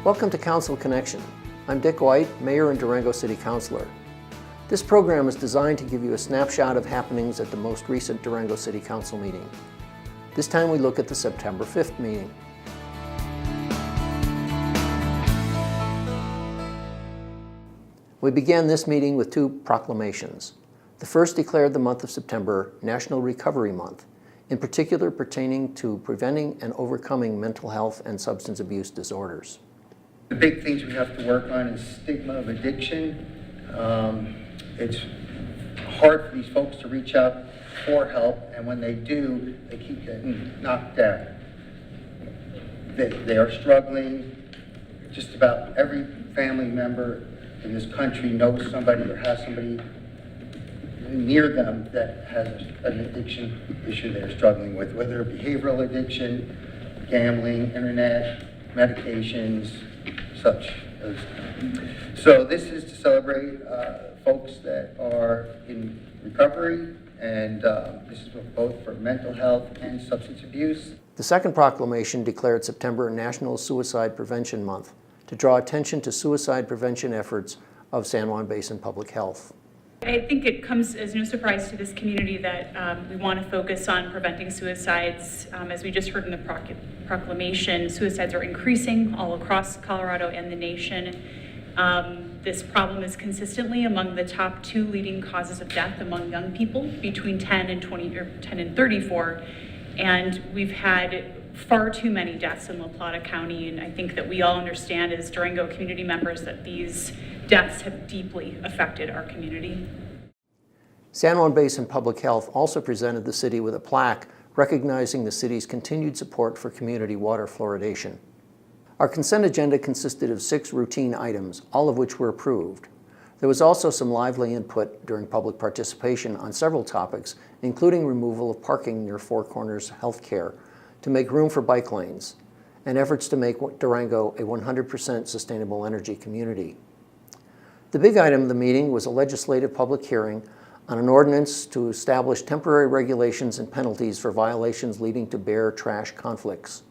Welcome to Council Connection. I'm Dick White, Mayor and Durango City Councilor. This program is designed to give you a snapshot of happenings at the most recent Durango City Council meeting. This time we look at the September 5th meeting. We began this meeting with two proclamations. The first declared the month of September National Recovery Month, in particular pertaining to preventing and overcoming mental health and substance abuse disorders. The big things we have to work on is stigma of addiction. It's hard for these folks to reach out for help, and when they do, they keep getting knocked down. They are struggling. Just about every family member in this country knows somebody or has somebody near them that has an addiction issue they're struggling with, whether behavioral addiction, gambling, internet, medications, such. So this is to celebrate folks that are in recovery, and this is both for mental health and substance abuse. The second proclamation declared September National Suicide Prevention Month to draw attention to suicide prevention efforts of San Juan Basin Public Health. I think it comes as no surprise to this community that we want to focus on preventing suicides. As we just heard in the proclamation, suicides are increasing all across Colorado and the nation. This problem is consistently among the top 2 leading causes of death among young people between 10 and 34. And we've had far too many deaths in La Plata County, and I think that we all understand as Durango community members that these deaths have deeply affected our community. San Juan Basin Public Health also presented the city with a plaque recognizing the city's continued support for community water fluoridation. Our consent agenda consisted of 6 routine items, all of which were approved. There was also some lively input during public participation on several topics, including removal of parking near Four Corners Healthcare to make room for bike lanes, and efforts to make Durango a 100% sustainable energy community. The big item of the meeting was a legislative public hearing on an ordinance to establish temporary regulations and penalties for violations leading to bear trash conflicts.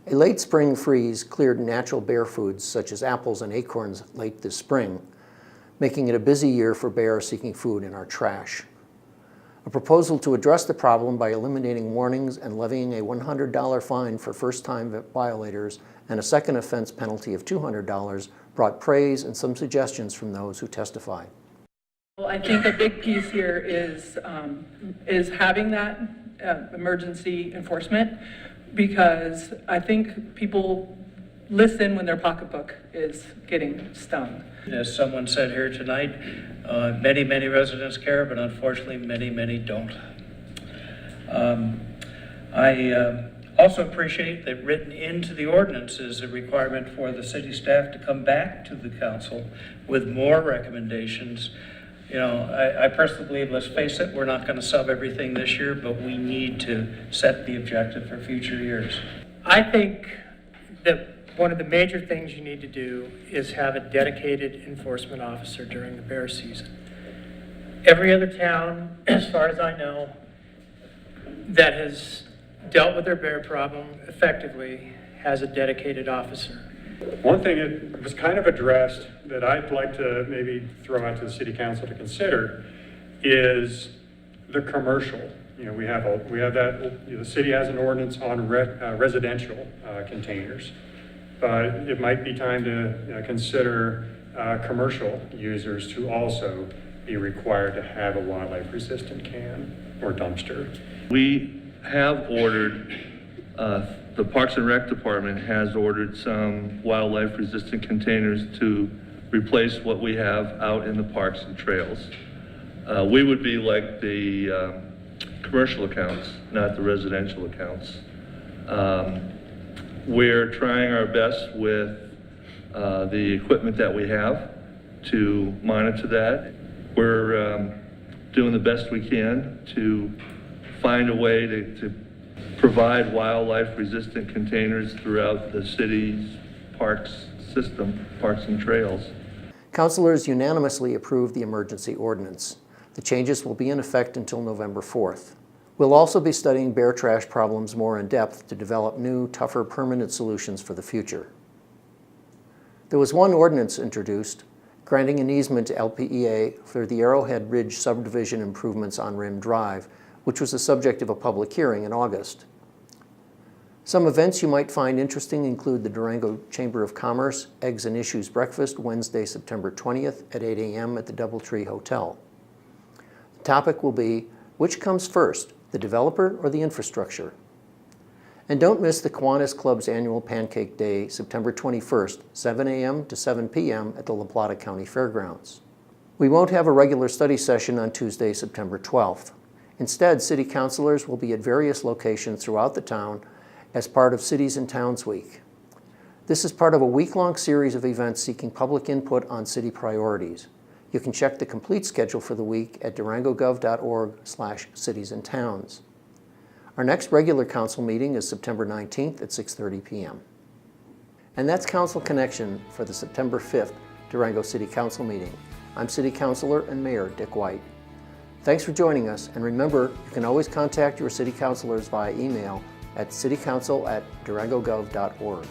A late spring freeze cleared natural bear foods such as apples and acorns late this spring, making it a busy year for bears seeking food in our trash. A proposal to address the problem by eliminating warnings and levying a $100 fine for first-time violators and a second offense penalty of $200 brought praise and some suggestions from those who testified. Well, I think a big piece here is having that emergency enforcement, because I think people listen when their pocketbook is getting stung. As someone said here tonight, many residents care, but unfortunately many don't. I also appreciate that written into the ordinance is a requirement for the city staff to come back to the council with more recommendations. You know, I personally believe, let's face it, we're not going to solve everything this year, but we need to set the objective for future years. I think that one of the major things you need to do is have a dedicated enforcement officer during the bear season. Every other town, as far as I know, that has dealt with their bear problem effectively has a dedicated officer. One thing that was kind of addressed that I'd like to maybe throw out to the city council to consider is the commercial. You know, we have that, you know, the city has an ordinance on residential containers, but it might be time to consider commercial users to also be required to have a wildlife resistant can or dumpster. We have ordered the Parks and Rec Department has ordered some wildlife resistant containers to replace what we have out in the parks and trails. We would be like the commercial accounts, not the residential accounts. We're trying our best with the equipment that we have to monitor that. We're doing the best we can to find a way to provide wildlife resistant containers throughout the city's parks system, parks and trails. Councilors unanimously approved the emergency ordinance. The changes will be in effect until November 4th. We'll also be studying bear trash problems more in depth to develop new, tougher, permanent solutions for the future. There was one ordinance introduced, granting an easement to LPEA for the Arrowhead Ridge subdivision improvements on Rim Drive, which was the subject of a public hearing in August. Some events you might find interesting include the Durango Chamber of Commerce Eggs and Issues Breakfast, Wednesday, September 20th at 8 a.m. at the Doubletree Hotel. The topic will be, which comes first, the developer or the infrastructure? And don't miss the Kiwanis Club's annual Pancake Day, September 21st, 7 a.m. to 7 p.m. at the La Plata County Fairgrounds. We won't have a regular study session on Tuesday, September 12th. Instead, city councilors will be at various locations throughout the town as part of Cities and Towns Week. This is part of a week-long series of events seeking public input on city priorities. You can check the complete schedule for the week at durangogov.org/citiesandtowns. Our next regular council meeting is September 19th at 6:30 p.m. And that's Council Connection for the September 5th Durango City Council meeting. I'm City Councilor and Mayor Dick White. Thanks for joining us, and remember, you can always contact your city councilors via email at citycouncil@durangogov.org.